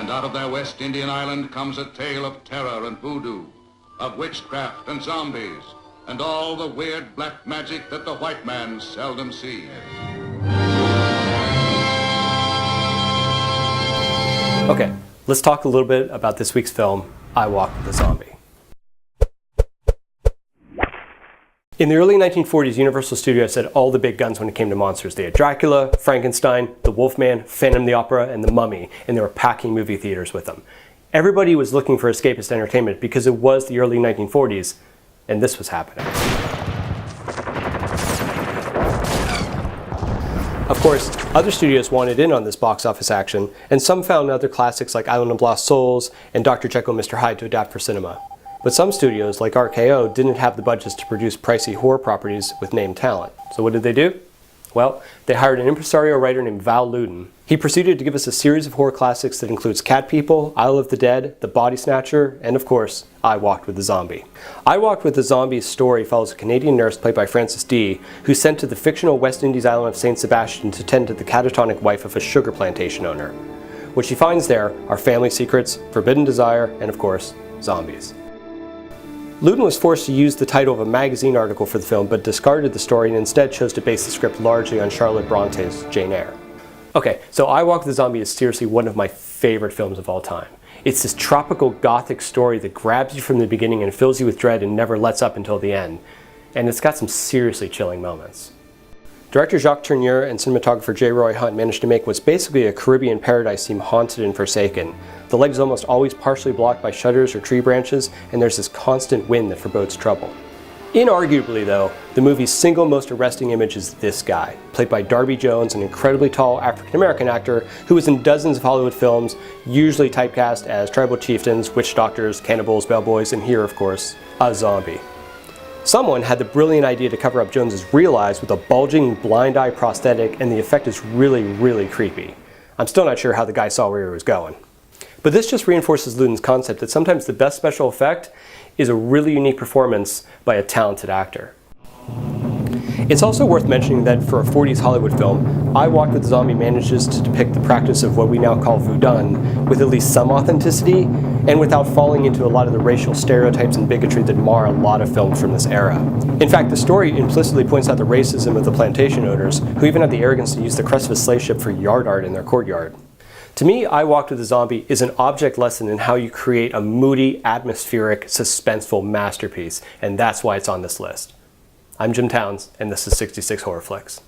And out of their West Indian island comes a tale of terror and voodoo, of witchcraft and zombies, and all the weird black magic that the white man seldom sees. Okay, let's talk a little bit about this week's film, I Walked with a Zombie. In the early 1940s, Universal Studios had all the big guns when it came to monsters. They had Dracula, Frankenstein, the Wolfman, Phantom the Opera, and the Mummy, and they were packing movie theaters with them. Everybody was looking for escapist entertainment because it was the early 1940s, and this was happening. Of course, other studios wanted in on this box office action, and some found other classics like Island of Lost Souls and Dr. Jekyll and Mr. Hyde to adapt for cinema. But some studios, like RKO, didn't have the budgets to produce pricey horror properties with named talent. So what did they do? Well, they hired an impresario writer named Val Lewton. He proceeded to give us a series of horror classics that includes Cat People, Isle of the Dead, The Body Snatcher, and of course, I Walked with a Zombie. I Walked with a Zombie's story follows a Canadian nurse played by Frances Dee, who's sent to the fictional West Indies island of St. Sebastian to tend to the catatonic wife of a sugar plantation owner. What she finds there are family secrets, forbidden desire, and of course, zombies. Lewton was forced to use the title of a magazine article for the film, but discarded the story and instead chose to base the script largely on Charlotte Bronte's Jane Eyre. Okay, so I Walk with a Zombie is seriously one of my favorite films of all time. It's this tropical gothic story that grabs you from the beginning and fills you with dread and never lets up until the end. And it's got some seriously chilling moments. Director Jaques Tournier and cinematographer J. Roy Hunt managed to make what's basically a Caribbean paradise seem haunted and forsaken. The leg is almost always partially blocked by shutters or tree branches, and there's this constant wind that forebodes trouble. Inarguably though, the movie's single most arresting image is this guy, played by Darby Jones, an incredibly tall African-American actor who was in dozens of Hollywood films, usually typecast as tribal chieftains, witch doctors, cannibals, bellboys, and here, of course, a zombie. Someone had the brilliant idea to cover up Jones's real eyes with a bulging blind eye prosthetic, and the effect is really, really creepy. I'm still not sure how the guy saw where he was going. But this just reinforces Lewton's concept that sometimes the best special effect is a really unique performance by a talented actor. It's also worth mentioning that for a 40s Hollywood film, I Walked with a Zombie manages to depict the practice of what we now call voodoo with at least some authenticity, and without falling into a lot of the racial stereotypes and bigotry that mar a lot of films from this era. In fact, the story implicitly points out the racism of the plantation owners, who even had the arrogance to use the crest of a slave ship for yard art in their courtyard. To me, I Walked with a Zombie is an object lesson in how you create a moody, atmospheric, suspenseful masterpiece, and that's why it's on this list. I'm Jim Towns, and this is 66 Horror Flicks.